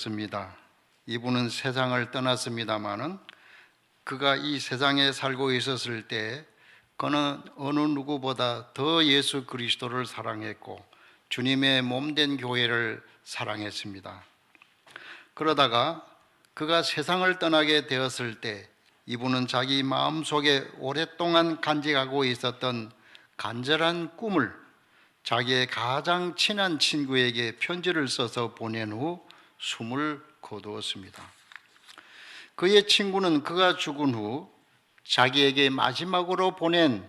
있었습니다. 이분은 세상을 떠났습니다마는 그가 이 세상에 살고 있었을 때 그는 어느 누구보다 더 예수 그리스도를 사랑했고 주님의 몸된 교회를 사랑했습니다. 그러다가 그가 세상을 떠나게 되었을 때 이분은 자기 마음속에 오랫동안 간직하고 있었던 간절한 꿈을 자기의 가장 친한 친구에게 편지를 써서 보낸 후 숨을 거두었습니다. 그의 친구는 그가 죽은 후 자기에게 마지막으로 보낸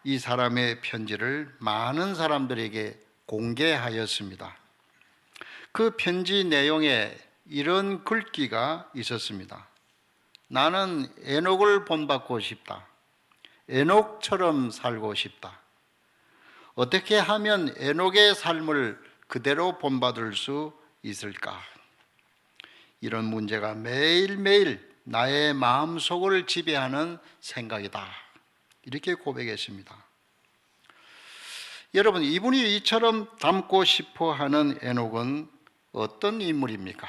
이 사람의 편지를 많은 사람들에게 공개하였습니다. 그 편지 내용에 이런 글귀가 있었습니다. 나는 에녹을 본받고 싶다. 에녹처럼 살고 싶다. 어떻게 하면 에녹의 삶을 그대로 본받을 수 있을까? 이런 문제가 매일매일 나의 마음속을 지배하는 생각이다. 이렇게 고백했습니다. 여러분, 이분이 이처럼 닮고 싶어 하는 에녹은 어떤 인물입니까?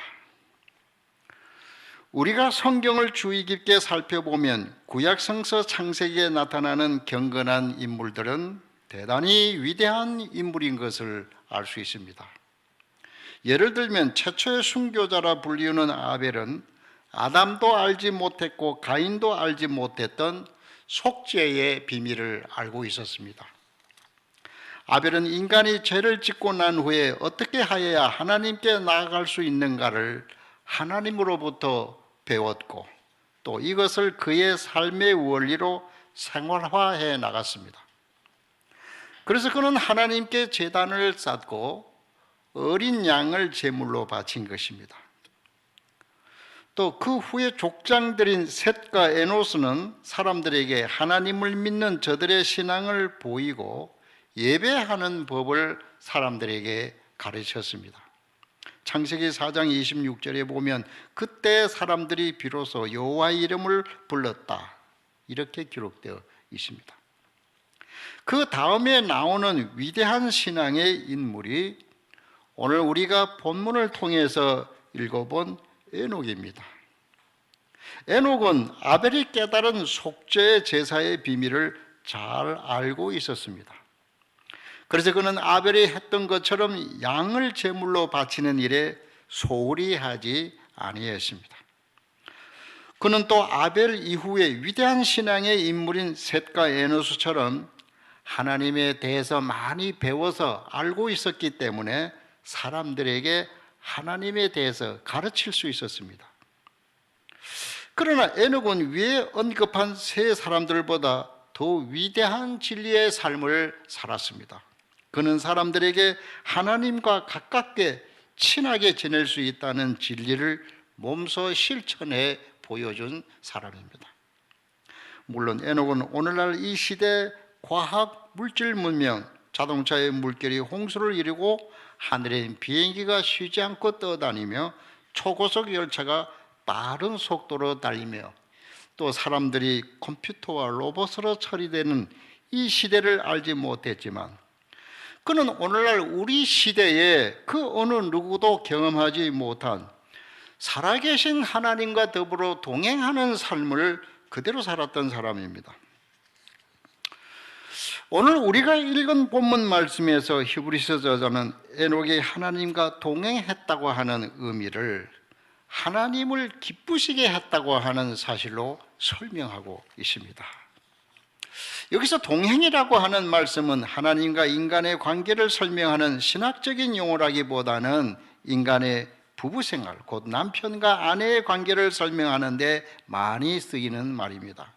우리가 성경을 주의 깊게 살펴보면 구약 성서 창세기에 나타나는 경건한 인물들은 대단히 위대한 인물인 것을 알 수 있습니다. 예를 들면 최초의 순교자라 불리우는 아벨은 아담도 알지 못했고 가인도 알지 못했던 속죄의 비밀을 알고 있었습니다. 아벨은 인간이 죄를 짓고 난 후에 어떻게 하여야 하나님께 나아갈 수 있는가를 하나님으로부터 배웠고 또 이것을 그의 삶의 원리로 생활화해 나갔습니다. 그래서 그는 하나님께 제단을 쌓고 어린 양을 제물로 바친 것입니다. 또 그 후에 족장들인 셋과 에노스는 사람들에게 하나님을 믿는 저들의 신앙을 보이고 예배하는 법을 사람들에게 가르쳤습니다. 창세기 4장 26절에 보면 그때 사람들이 비로소 여호와의 이름을 불렀다 이렇게 기록되어 있습니다. 그 다음에 나오는 위대한 신앙의 인물이 오늘 우리가 본문을 통해서 읽어본 에녹입니다. 에녹은 아벨이 깨달은 속죄 제사의 비밀을 잘 알고 있었습니다. 그래서 그는 아벨이 했던 것처럼 양을 제물로 바치는 일에 소홀히 하지 아니했습니다. 그는 또 아벨 이후에 위대한 신앙의 인물인 셋과 에노스처럼 하나님에 대해서 많이 배워서 알고 있었기 때문에 사람들에게 하나님에 대해서 가르칠 수 있었습니다. 그러나 에녹은 위에 언급한 세 사람들보다 더 위대한 진리의 삶을 살았습니다. 그는 사람들에게 하나님과 가깝게 친하게 지낼 수 있다는 진리를 몸소 실천해 보여준 사람입니다. 물론 에녹은 오늘날 이 시대 과학, 물질 문명, 자동차의 물결이 홍수를 이루고 하늘에 비행기가 쉬지 않고 떠다니며 초고속 열차가 빠른 속도로 달리며 또 사람들이 컴퓨터와 로봇으로 처리되는 이 시대를 알지 못했지만 그는 오늘날 우리 시대에 그 어느 누구도 경험하지 못한 살아계신 하나님과 더불어 동행하는 삶을 그대로 살았던 사람입니다. 오늘 우리가 읽은 본문 말씀에서 히브리서 저자는 에녹이 하나님과 동행했다고 하는 의미를 하나님을 기쁘시게 했다고 하는 사실로 설명하고 있습니다. 여기서 동행이라고 하는 말씀은 하나님과 인간의 관계를 설명하는 신학적인 용어라기보다는 인간의 부부생활, 곧 남편과 아내의 관계를 설명하는 데 많이 쓰이는 말입니다.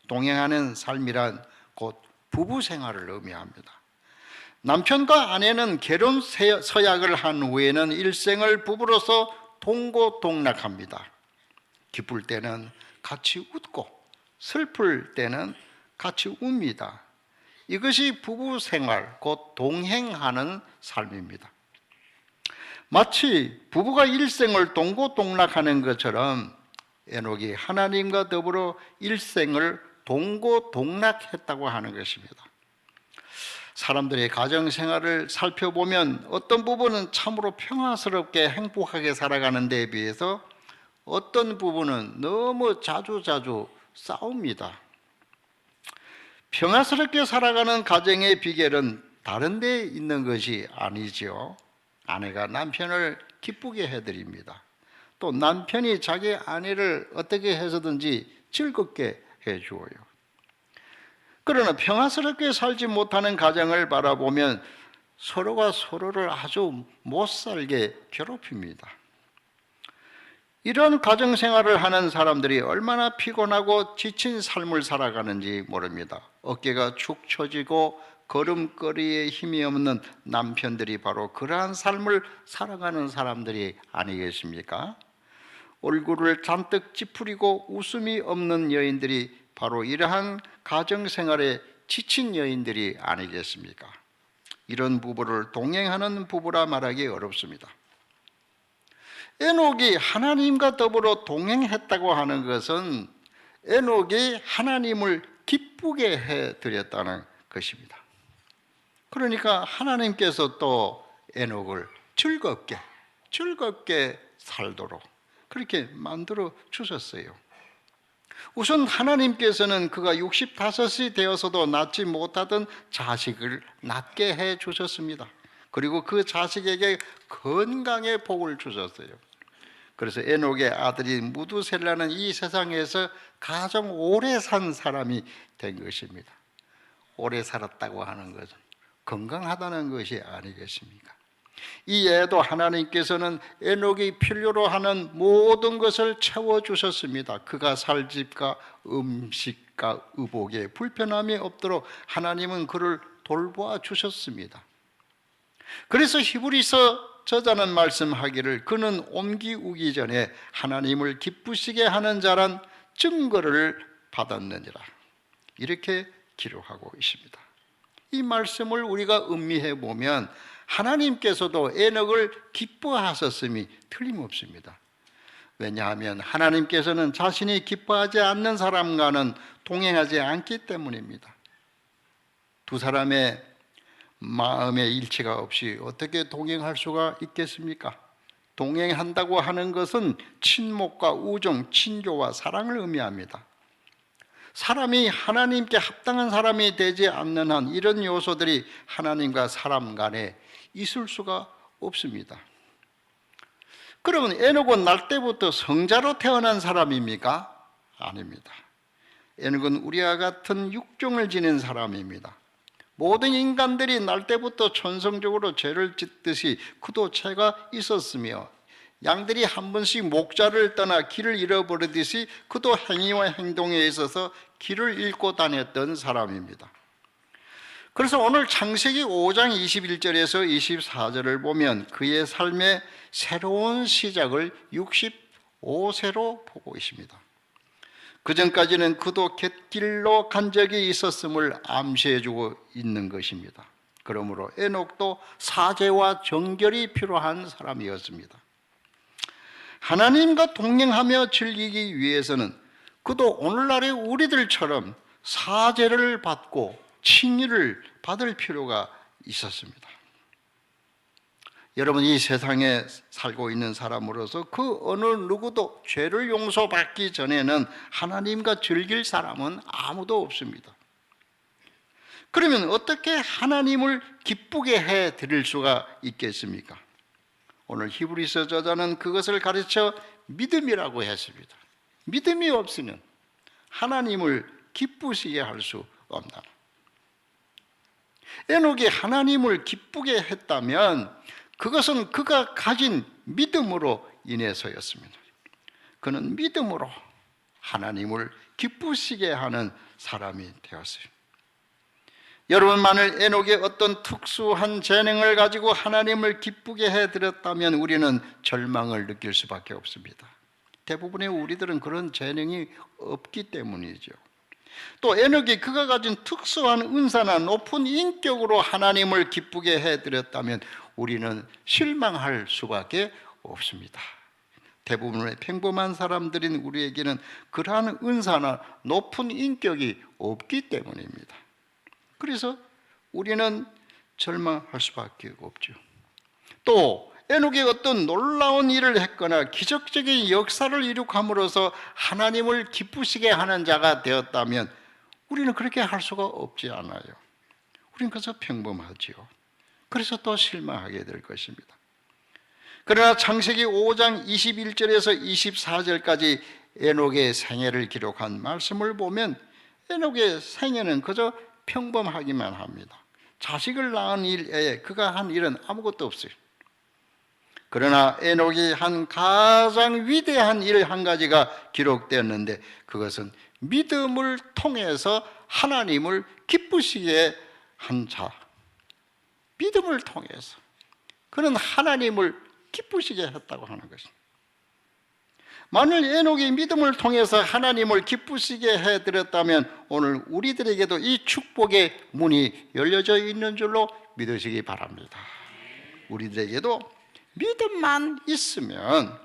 동행하는 삶이란 곧 부부생활을 의미합니다. 남편과 아내는 결혼 서약을 한 후에는 일생을 부부로서 동고동락합니다. 기쁠 때는 같이 웃고 슬플 때는 같이 웁니다. 이것이 부부생활, 곧 동행하는 삶입니다. 마치 부부가 일생을 동고동락하는 것처럼 에녹이 하나님과 더불어 일생을 동고동락했다고 하는 것입니다. 사람들의 가정생활을 살펴보면 어떤 부분은 참으로 평화스럽게 행복하게 살아가는 데에 비해서 어떤 부분은 너무 자주 싸웁니다. 평화스럽게 살아가는 가정의 비결은 다른 데 있는 것이 아니죠. 아내가 남편을 기쁘게 해드립니다. 또 남편이 자기 아내를 어떻게 해서든지 즐겁게 해주어요. 그러나 평화스럽게 살지 못하는 가정을 바라보면 서로가 서로를 아주 못살게 괴롭힙니다. 이런 가정생활을 하는 사람들이 얼마나 피곤하고 지친 삶을 살아가는지 모릅니다. 어깨가 축 처지고 걸음걸이에 힘이 없는 남편들이 바로 그러한 삶을 살아가는 사람들이 아니겠습니까? 얼굴을 잔뜩 찌푸리고 웃음이 없는 여인들이 바로 이러한 가정생활에 지친 여인들이 아니겠습니까? 이런 부부를 동행하는 부부라 말하기 어렵습니다. 에녹이 하나님과 더불어 동행했다고 하는 것은 에녹이 하나님을 기쁘게 해드렸다는 것입니다. 그러니까 하나님께서 또 에녹을 즐겁게 살도록 그렇게 만들어 주셨어요. 우선 하나님께서는 그가 65이 되어서도 낳지 못하던 자식을 낳게 해 주셨습니다. 그리고 그 자식에게 건강의 복을 주셨어요. 그래서 에녹의 아들이 무두셀라는 이 세상에서 가장 오래 산 사람이 된 것입니다. 오래 살았다고 하는 것은 건강하다는 것이 아니겠습니까? 이외에도 하나님께서는 에녹이 필요로 하는 모든 것을 채워주셨습니다. 그가 살 집과 음식과 의복에 불편함이 없도록 하나님은 그를 돌보아 주셨습니다. 그래서 히브리서 저자는 말씀하기를 그는 옮기우기 전에 하나님을 기쁘시게 하는 자란 증거를 받았느니라, 이렇게 기록하고 있습니다. 이 말씀을 우리가 음미해 보면 하나님께서도 에녹을 기뻐하셨음이 틀림없습니다. 왜냐하면 하나님께서는 자신이 기뻐하지 않는 사람과는 동행하지 않기 때문입니다. 두 사람의 마음의 일치가 없이 어떻게 동행할 수가 있겠습니까? 동행한다고 하는 것은 친목과 우정, 친교와 사랑을 의미합니다. 사람이 하나님께 합당한 사람이 되지 않는 한 이런 요소들이 하나님과 사람 간에 있을 수가 없습니다. 그러면 에녹은 날 때부터 성자로 태어난 사람입니까? 아닙니다. 에녹은 우리와 같은 육종을 지닌 사람입니다. 모든 인간들이 날 때부터 천성적으로 죄를 짓듯이 그도 죄가 있었으며 양들이 한 번씩 목자를 떠나 길을 잃어버리듯이 그도 행위와 행동에 있어서 길을 잃고 다녔던 사람입니다. 그래서 오늘 창세기 5장 21절에서 24절을 보면 그의 삶의 새로운 시작을 65세로 보고 있습니다. 그 전까지는 그도 갯길로 간 적이 있었음을 암시해주고 있는 것입니다. 그러므로 에녹도 사죄와 정결이 필요한 사람이었습니다. 하나님과 동행하며 즐기기 위해서는 그도 오늘날의 우리들처럼 사죄를 받고 칭의를 받을 필요가 있었습니다. 여러분, 이 세상에 살고 있는 사람으로서 그 어느 누구도 죄를 용서받기 전에는 하나님과 즐길 사람은 아무도 없습니다. 그러면 어떻게 하나님을 기쁘게 해 드릴 수가 있겠습니까? 오늘 히브리서 저자는 그것을 가르쳐 믿음이라고 했습니다. 믿음이 없으면 하나님을 기쁘시게 할 수 없다. 에녹이 하나님을 기쁘게 했다면 그것은 그가 가진 믿음으로 인해서였습니다. 그는 믿음으로 하나님을 기쁘시게 하는 사람이 되었어요. 여러분, 만일 에녹이 어떤 특수한 재능을 가지고 하나님을 기쁘게 해드렸다면 우리는 절망을 느낄 수밖에 없습니다. 대부분의 우리들은 그런 재능이 없기 때문이죠. 또 에녹이 그가 가진 특수한 은사나 높은 인격으로 하나님을 기쁘게 해드렸다면 우리는 실망할 수밖에 없습니다. 대부분의 평범한 사람들인 우리에게는 그러한 은사나 높은 인격이 없기 때문입니다. 그래서 우리는 절망할 수밖에 없죠. 또 에녹이 어떤 놀라운 일을 했거나 기적적인 역사를 이룩함으로써 하나님을 기쁘시게 하는 자가 되었다면 우리는 그렇게 할 수가 없지 않아요. 우리는 그저 평범하지요. 그래서 또 실망하게 될 것입니다. 그러나 창세기 5장 21절에서 24절까지 에녹의 생애를 기록한 말씀을 보면 에녹의 생애는 그저 평범하기만 합니다. 자식을 낳은 일 외에 그가 한 일은 아무것도 없어요. 그러나 에녹이 한 가장 위대한 일 한 가지가 기록되었는데 그것은 믿음을 통해서 하나님을 기쁘시게 한 자. 믿음을 통해서 그는 하나님을 기쁘시게 했다고 하는 것입니다. 만일 에녹이 믿음을 통해서 하나님을 기쁘시게 해드렸다면 오늘 우리들에게도 이 축복의 문이 열려져 있는 줄로 믿으시기 바랍니다. 우리들에게도 믿음만 있으면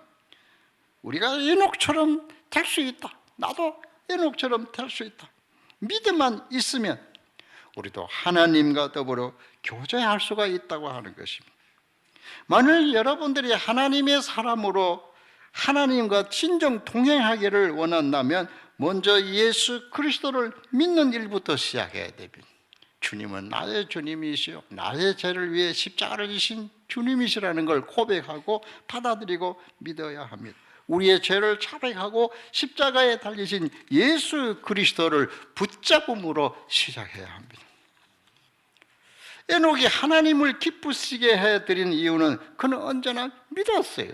우리가 에녹처럼 될 수 있다. 나도 에녹처럼 될 수 있다. 믿음만 있으면 우리도 하나님과 더불어 교제할 수가 있다고 하는 것입니다. 만일 여러분들이 하나님의 사람으로 하나님과 진정 동행하기를 원한다면 먼저 예수 그리스도를 믿는 일부터 시작해야 됩니다. 주님은 나의 주님이시요 나의 죄를 위해 십자가를 지신 주님이시라는 걸 고백하고 받아들이고 믿어야 합니다. 우리의 죄를 자백하고 십자가에 달리신 예수 그리스도를 붙잡음으로 시작해야 합니다. 에녹이 하나님을 기쁘시게 해드린 이유는 그는 언제나 믿었어요.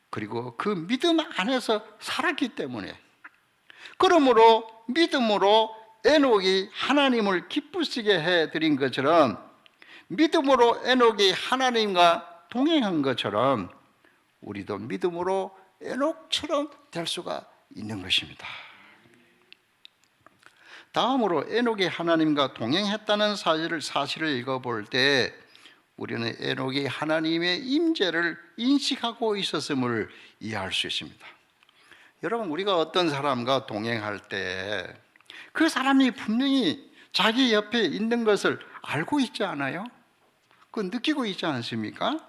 그리고 그 믿음 안에서 살았기 때문에 그러므로 믿음으로 에녹이 하나님을 기쁘시게 해드린 것처럼 믿음으로 에녹이 하나님과 동행한 것처럼 우리도 믿음으로 에녹처럼 될 수가 있는 것입니다. 다음으로 에녹이 하나님과 동행했다는 사실을 읽어볼 때 우리는 에녹이 하나님의 임재를 인식하고 있었음을 이해할 수 있습니다. 여러분, 우리가 어떤 사람과 동행할 때 그 사람이 분명히 자기 옆에 있는 것을 알고 있지 않아요? 그 느끼고 있지 않습니까?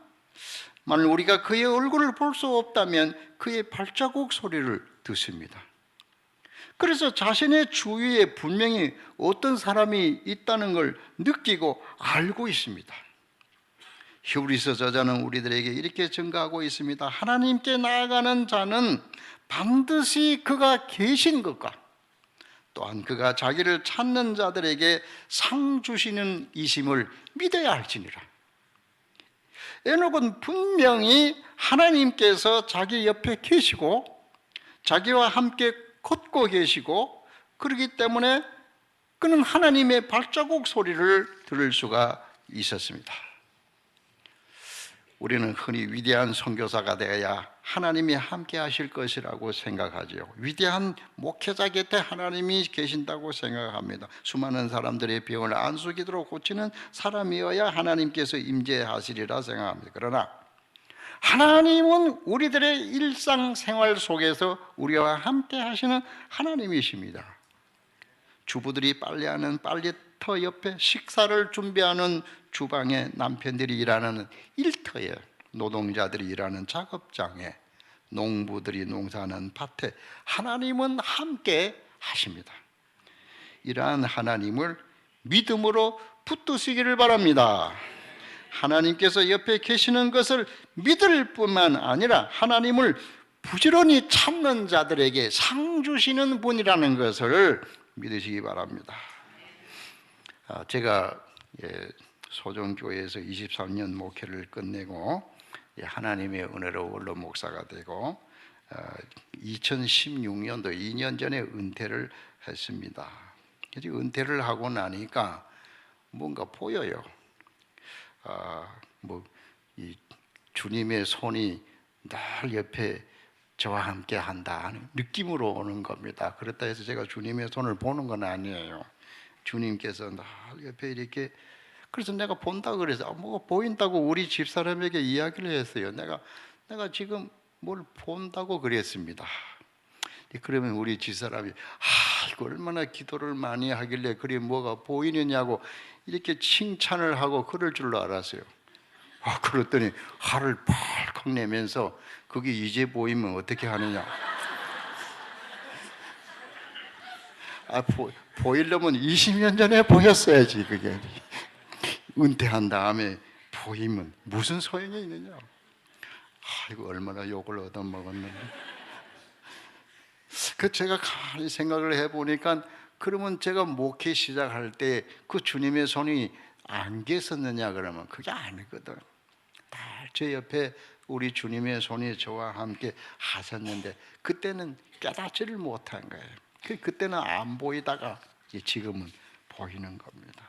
만일 우리가 그의 얼굴을 볼 수 없다면 그의 발자국 소리를 듣습니다. 그래서 자신의 주위에 분명히 어떤 사람이 있다는 걸 느끼고 알고 있습니다. 히브리서 저자는 우리들에게 이렇게 증가하고 있습니다. 하나님께 나아가는 자는 반드시 그가 계신 것과 또한 그가 자기를 찾는 자들에게 상 주시는 이심을 믿어야 할지니라. 에녹은 분명히 하나님께서 자기 옆에 계시고 자기와 함께 걷고 계시고 그렇기 때문에 그는 하나님의 발자국 소리를 들을 수가 있었습니다. 우리는 흔히 위대한 선교사가 되어야 하나님이 함께 하실 것이라고 생각하죠. 위대한 목회자 곁에 하나님이 계신다고 생각합니다. 수많은 사람들의 병을 안수기도로 고치는 사람이어야 하나님께서 임재하시리라 생각합니다. 그러나 하나님은 우리들의 일상생활 속에서 우리와 함께 하시는 하나님이십니다. 주부들이 빨래하는 빨래터 옆에 식사를 준비하는 주방에 남편들이 일하는 일터에 노동자들이 일하는 작업장에 농부들이 농사하는 밭에 하나님은 함께 하십니다. 이러한 하나님을 믿음으로 붙드시기를 바랍니다. 하나님께서 옆에 계시는 것을 믿을 뿐만 아니라 하나님을 부지런히 찾는 자들에게 상 주시는 분이라는 것을 믿으시기 바랍니다. 제가 소정교회에서 23년 목회를 끝내고 하나님의 은혜로 원로 목사가 되고 2016년도 2년 전에 은퇴를 했습니다. 은퇴를 하고 나니까 뭔가 보여요. 이 주님의 손이 늘 옆에 저와 함께 한다 하는 느낌으로 오는 겁니다. 그렇다 해서 제가 주님의 손을 보는 건 아니에요. 주님께서 늘 옆에 이렇게, 그래서 내가 본다 그래서 뭐가 보인다고 우리 집사람에게 이야기를 했어요. 내가 지금 뭘 본다고 그랬습니다. 그러면 우리 집사람이 아이고 얼마나 기도를 많이 하길래 그리 뭐가 보이느냐고 이렇게 칭찬을 하고 그럴 줄로 알았어요. 그랬더니 화를 펄컥 내면서 그게 이제 보이면 어떻게 하느냐. 보이려면 20년 전에 보였어야지. 그게 은퇴한 다음에 보이면 무슨 소용이 있느냐. 아이고 얼마나 욕을 얻어먹었는데. 제가 가만히 생각을 해보니까 그러면 제가 목회 시작할 때 그 주님의 손이 안 계셨느냐 그러면 그게 아니거든. 다 제 옆에 우리 주님의 손이 저와 함께 하셨는데 그때는 깨닫지를 못한 거예요. 그때는 안 보이다가 지금은 보이는 겁니다.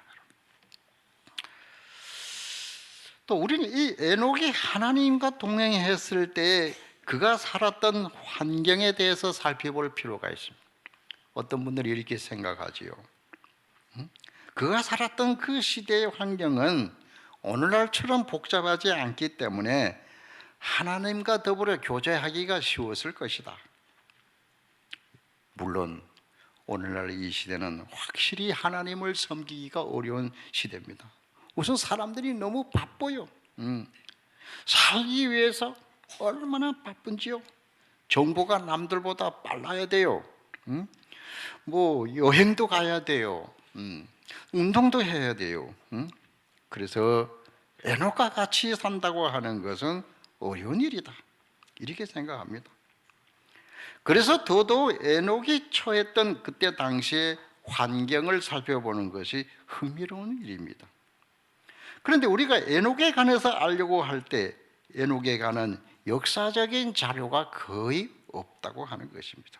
또 우리는 이 에녹이 하나님과 동행했을 때 그가 살았던 환경에 대해서 살펴볼 필요가 있습니다. 어떤 분들이 이렇게 생각하지요. 그가 살았던 그 시대의 환경은 오늘날처럼 복잡하지 않기 때문에 하나님과 더불어 교제하기가 쉬웠을 것이다. 물론 오늘날 이 시대는 확실히 하나님을 섬기기가 어려운 시대입니다. 우선 사람들이 너무 바빠요. 살기 위해서 얼마나 바쁜지요. 정보가 남들보다 빨라야 돼요. 뭐 여행도 가야 돼요. 운동도 해야 돼요. 그래서 에녹과 같이 산다고 하는 것은 어려운 일이다, 이렇게 생각합니다. 그래서 더더욱 에녹이 처했던 그때 당시의 환경을 살펴보는 것이 흥미로운 일입니다. 그런데 우리가 에녹에 관해서 알려고 할 때 에녹에 관한 역사적인 자료가 거의 없다고 하는 것입니다.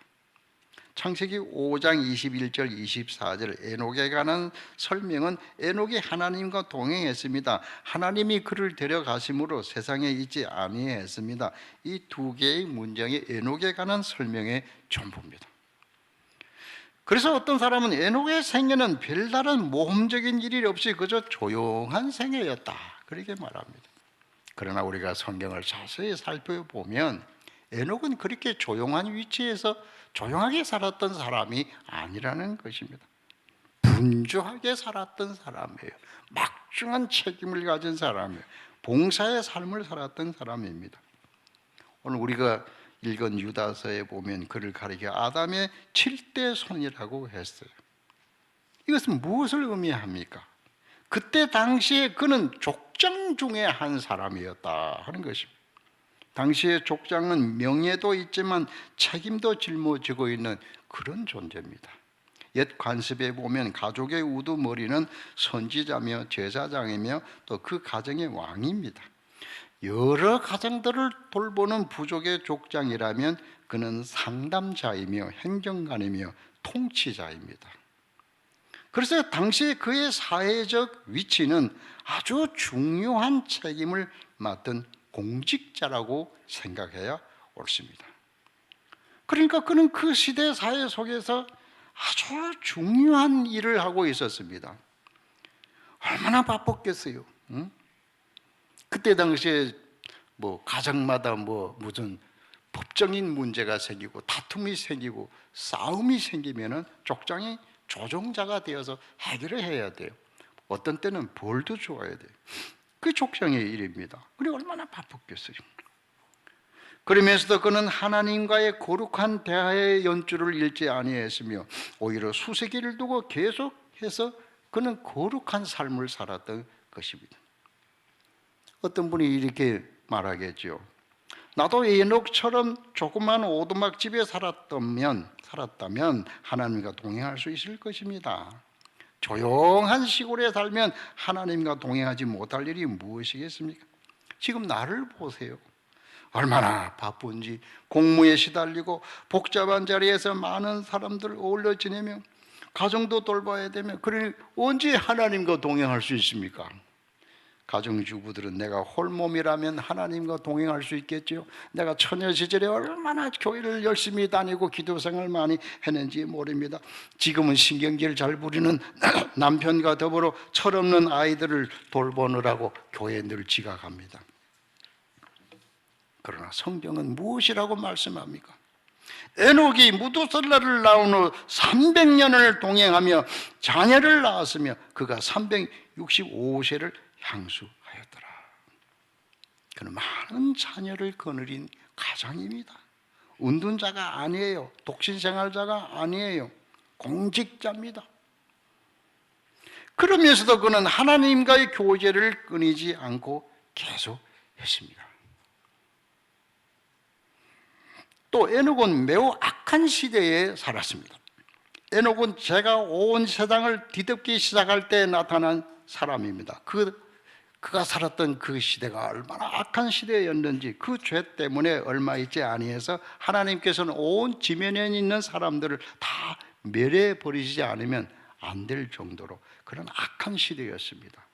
창세기 5장 21절 24절 에녹에 관한 설명은 에녹이 하나님과 동행했습니다. 하나님이 그를 데려가심으로 세상에 있지 아니했습니다. 이 두 개의 문장이 에녹에 관한 설명의 전부입니다. 그래서 어떤 사람은 에녹의 생애는 별다른 모험적인 일이 없이 그저 조용한 생애였다, 그렇게 말합니다. 그러나 우리가 성경을 자세히 살펴보면 에녹은 그렇게 조용한 위치에서 조용하게 살았던 사람이 아니라는 것입니다. 분주하게 살았던 사람이에요. 막중한 책임을 가진 사람이에요. 봉사의 삶을 살았던 사람입니다. 오늘 우리가 읽은 유다서에 보면 그를 가리켜 아담의 7대 손이라고 했어요. 이것은 무엇을 의미합니까? 그때 당시에 그는 족장 중에 한 사람이었다 하는 것입니다. 당시의 족장은 명예도 있지만 책임도 짊어지고 있는 그런 존재입니다. 옛 관습에 보면 가족의 우두머리는 선지자며 제사장이며 또 그 가정의 왕입니다. 여러 가정들을 돌보는 부족의 족장이라면 그는 상담자이며 행정관이며 통치자입니다. 그래서 당시 그의 사회적 위치는 아주 중요한 책임을 맡은 공직자라고 생각해야 옳습니다. 그러니까 그는 그 시대 사회 속에서 아주 중요한 일을 하고 있었습니다. 얼마나 바빴겠어요. 그때 당시에 뭐 가정마다 무슨 법적인 문제가 생기고 다툼이 생기고 싸움이 생기면은 족장이 조종자가 되어서 해결을 해야 돼요. 어떤 때는 벌도 줘야 돼요. 그 족장의 일입니다. 그리고 얼마나 바빴겠어요. 그러면서도 그는 하나님과의 거룩한 대화의 연주를 잃지 아니했으며 오히려 수세기를 두고 계속해서 그는 거룩한 삶을 살았던 것입니다. 어떤 분이 이렇게 말하겠죠. 나도 에녹처럼 조그만 오두막집에 살았다면 하나님과 동행할 수 있을 것입니다. 조용한 시골에 살면 하나님과 동행하지 못할 일이 무엇이겠습니까? 지금 나를 보세요. 얼마나 바쁜지 공무에 시달리고 복잡한 자리에서 많은 사람들 어울려 지내며 가정도 돌봐야 되며 그러니 언제 하나님과 동행할 수 있습니까? 가정주부들은 내가 홀몸이라면 하나님과 동행할 수 있겠죠. 내가 처녀 시절에 얼마나 교회를 열심히 다니고 기도 생활 많이 했는지 모릅니다. 지금은 신경질 잘 부리는 남편과 더불어 철없는 아이들을 돌보느라고 교회에 늘 지각합니다. 그러나 성경은 무엇이라고 말씀합니까? 에녹이 무두살라를 낳은 후 300년을 동행하며 자녀를 낳았으며 그가 365세를 향수하였더라. 그는 많은 자녀를 거느린 가장입니다. 은둔자가 아니에요. 독신생활자가 아니에요. 공직자입니다. 그러면서도 그는 하나님과의 교제를 끊이지 않고 계속 했습니다. 또 에녹은 매우 악한 시대에 살았습니다. 에녹은 죄가 온 세상을 뒤덮기 시작할 때 나타난 사람입니다. 그가 살았던 그 시대가 얼마나 악한 시대였는지, 그 죄 때문에 얼마 있지 아니해서 하나님께서는 온 지면에 있는 사람들을 다 멸해 버리지 않으면 안 될 정도로 그런 악한 시대였습니다.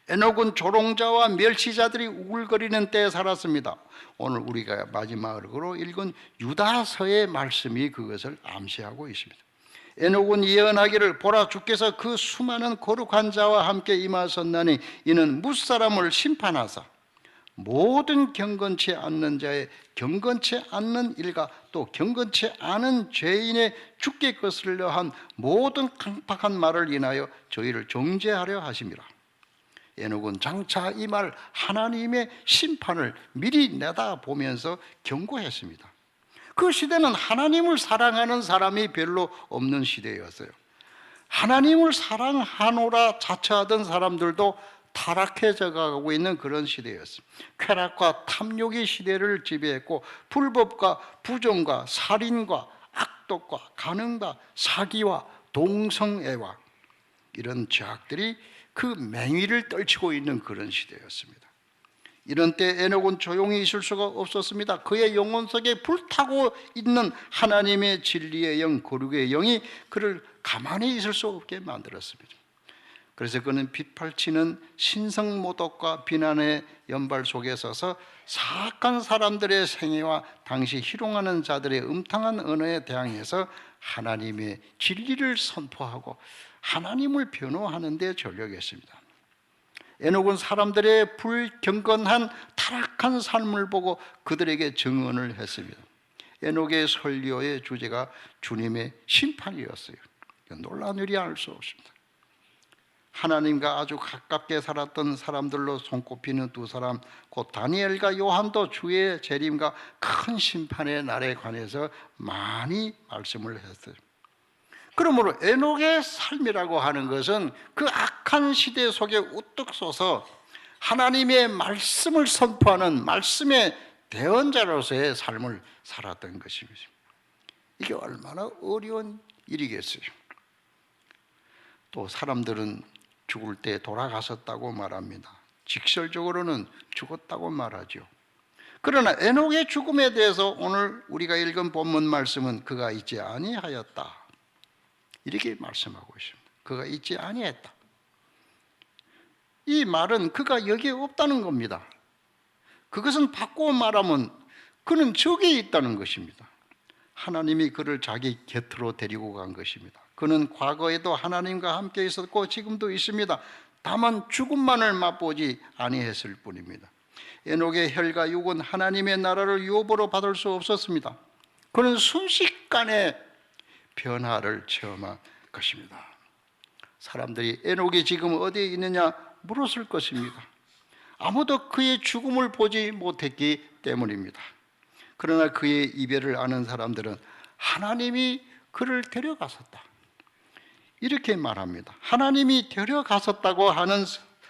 에녹은 조롱자와 멸시자들이 우글거리는 때에 살았습니다. 오늘 우리가 마지막으로 읽은 유다서의 말씀이 그것을 암시하고 있습니다. 에녹은 예언하기를 보라, 주께서 그 수많은 거룩한 자와 함께 임하셨나니 이는 무사람을 심판하사 모든 경건치 않는 자의 경건치 않는 일과 또 경건치 않은 죄인의 죽게 거스르려 한 모든 강팍한 말을 인하여 저희를 정죄하려 하심이라. 에녹은 장차 이 말 하나님의 심판을 미리 내다보면서 경고했습니다. 그 시대는 하나님을 사랑하는 사람이 별로 없는 시대였어요. 하나님을 사랑하노라 자처하던 사람들도 타락해져 가고 있는 그런 시대였습니다. 쾌락과 탐욕의 시대를 지배했고 불법과 부정과 살인과 악독과 간음과 사기와 동성애와 이런 죄악들이 그 맹위를 떨치고 있는 그런 시대였습니다. 이런 때 에녹은 조용히 있을 수가 없었습니다. 그의 영혼 속에 불타고 있는 하나님의 진리의 영, 거룩의 영이 그를 가만히 있을 수 없게 만들었습니다. 그래서 그는 빗발치는 신성모독과 비난의 연발 속에 서서 사악한 사람들의 생애와 당시 희롱하는 자들의 음탕한 언어에 대항해서 하나님의 진리를 선포하고 하나님을 변호하는 데 전력했습니다. 에녹은 사람들의 불경건한 타락한 삶을 보고 그들에게 증언을 했습니다. 에녹의 설교의 주제가 주님의 심판이었어요. 놀라운 일이 아닐 수 없습니다. 하나님과 아주 가깝게 살았던 사람들로 손꼽히는 두 사람, 곧 다니엘과 요한도 주의 재림과 큰 심판의 날에 관해서 많이 말씀을 했어요. 그러므로 에녹의 삶이라고 하는 것은 그 악한 시대 속에 우뚝 서서 하나님의 말씀을 선포하는 말씀의 대언자로서의 삶을 살았던 것입니다. 이게 얼마나 어려운 일이겠어요. 또 사람들은 죽을 때 돌아가셨다고 말합니다. 직설적으로는 죽었다고 말하죠. 그러나 에녹의 죽음에 대해서 오늘 우리가 읽은 본문 말씀은 그가 있지 아니하였다, 이렇게 말씀하고 있습니다. 그가 있지 아니했다. 이 말은 그가 여기에 없다는 겁니다. 그것은 바꾸어 말하면 그는 저기에 있다는 것입니다. 하나님이 그를 자기 곁으로 데리고 간 것입니다. 그는 과거에도 하나님과 함께 있었고 지금도 있습니다. 다만 죽음만을 맛보지 아니했을 뿐입니다. 에녹의 혈과 육은 하나님의 나라를 유업으로 받을 수 없었습니다. 그는 순식간에 변화를 체험한 것입니다. 사람들이 에녹이 지금 어디에 있느냐 물었을 것입니다. 아무도 그의 죽음을 보지 못했기 때문입니다. 그러나 그의 이별을 아는 사람들은 하나님이 그를 데려갔었다, 이렇게 말합니다. 하나님이 데려갔었다고 하는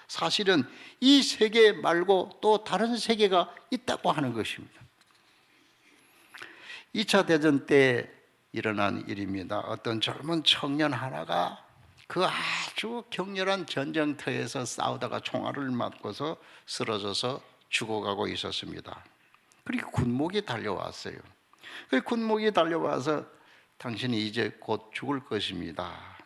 사실은 이 세계 말고 또 다른 세계가 있다고 하는 것입니다. 2차 대전 때 일어난 일입니다. 어떤 젊은 청년 하나가 그 아주 격렬한 전쟁터에서 싸우다가 총알을 맞고서 쓰러져서 죽어가고 있었습니다. 그리고 군목이 달려왔어요. 그 군목이 달려와서 당신이 이제 곧 죽을 것입니다.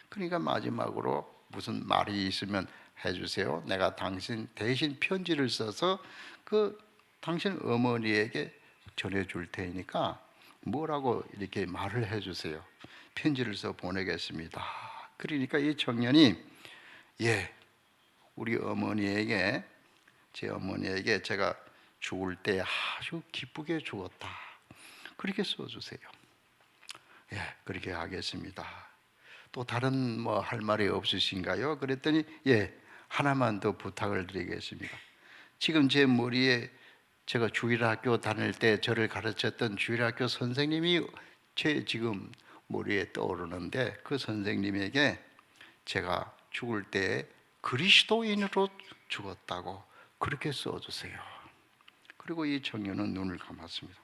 그러니까 마지막으로 무슨 말이 있으면 해주세요. 내가 당신 대신 편지를 써서 그 당신 어머니에게 전해줄 테니까 뭐라고 이렇게 말을 해주세요. 편지를 써 보내겠습니다. 그러니까 이 청년이 우리 어머니에게, 제 어머니에게 제가 죽을 때 아주 기쁘게 죽었다, 그렇게 써주세요. 예, 그렇게 하겠습니다. 또 다른 뭐 할 말이 없으신가요? 그랬더니 예, 하나만 더 부탁을 드리겠습니다. 지금 제 머리에 제가 주일학교 다닐 때 저를 가르쳤던 주일학교 선생님이 제 지금 머리에 떠오르는데, 그 선생님에게 제가 죽을 때 그리스도인으로 죽었다고 그렇게 써주세요. 그리고 이 청년은 눈을 감았습니다.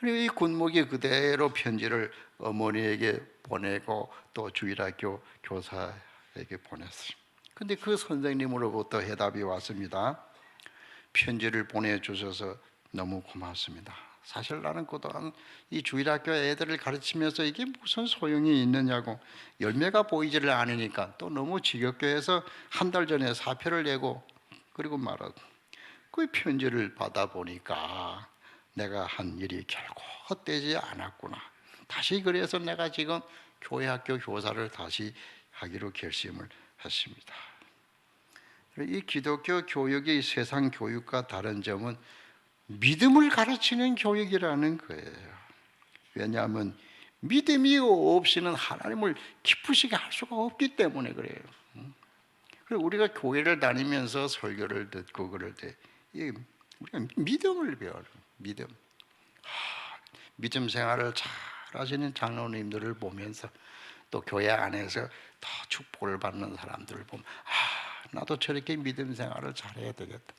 그리고 이 군목이 그대로 편지를 어머니에게 보내고 또 주일학교 교사에게 보냈어요. 근데 그 선생님으로부터 해답이 왔습니다. 편지를 보내주셔서 너무 고맙습니다. 사실 나는 그동안 이 주일학교 애들을 가르치면서 이게 무슨 소용이 있느냐고, 열매가 보이지를 않으니까 또 너무 지겹게 해서 한 달 전에 사표를 내고 그리고 말하고, 그 편지를 받아보니까 내가 한 일이 결코 헛되지 않았구나. 다시 그래서 내가 지금 교회학교 교사를 다시 하기로 결심을 했습니다. 이 기독교 교육이 세상 교육과 다른 점은 믿음을 가르치는 교육이라는 거예요. 왜냐하면 믿음이 없이는 하나님을 기쁘시게 할 수가 없기 때문에 그래요. 그리고 우리가 교회를 다니면서 설교를 듣고 그럴 때 우리가 믿음을 배워요. 믿음 생활을 잘 하시는 장로님들을 보면서 또 교회 안에서 더 축복을 받는 사람들을 보면 나도 저렇게 믿음 생활을 잘해야 되겠다.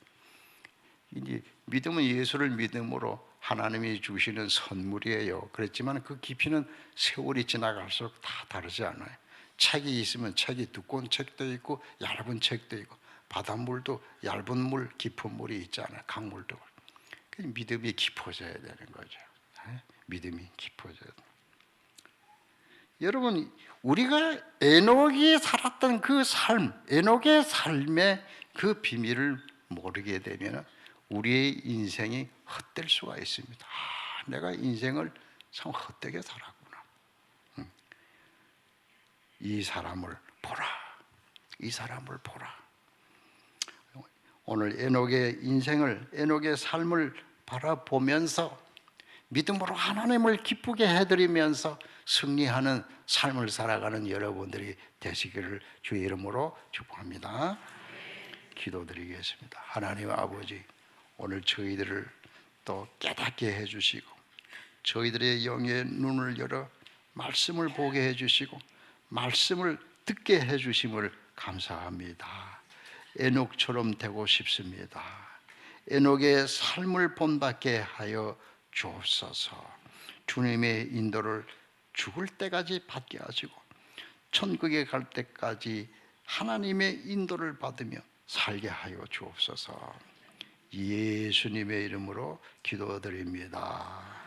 이제 믿음은 예수를 믿음으로 하나님이 주시는 선물이에요. 그렇지만 그 깊이는 세월이 지나갈수록 다 다르지 않아요. 책이 있으면 책이 두꺼운 책도 있고 얇은 책도 있고, 바닷물도 얇은 물, 깊은 물이 있잖아요. 강물도. 믿음이 깊어져야 되는 거죠. 믿음이 깊어져야 돼요. 여러분, 우리가 에녹이 살았던 그 삶, 에녹의 삶의 그 비밀을 모르게 되면 우리의 인생이 헛될 수가 있습니다. 내가 인생을 참 헛되게 살았구나. 이 사람을 보라. 이 사람을 보라. 오늘 에녹의 인생을, 에녹의 삶을 바라보면서 믿음으로 하나님을 기쁘게 해드리면서 승리하는 삶을 살아가는 여러분들이 되시기를 주의 이름으로 축복합니다. 기도드리겠습니다. 하나님 아버지, 오늘 저희들을 또 깨닫게 해주시고 저희들의 영의 눈을 열어 말씀을 보게 해주시고 말씀을 듣게 해주심을 감사합니다. 에녹처럼 되고 싶습니다. 에녹의 삶을 본받게 하여 주옵소서. 주님의 인도를 죽을 때까지 받게 하시고 천국에 갈 때까지 하나님의 인도를 받으며 살게 하여 주옵소서. 예수님의 이름으로 기도드립니다.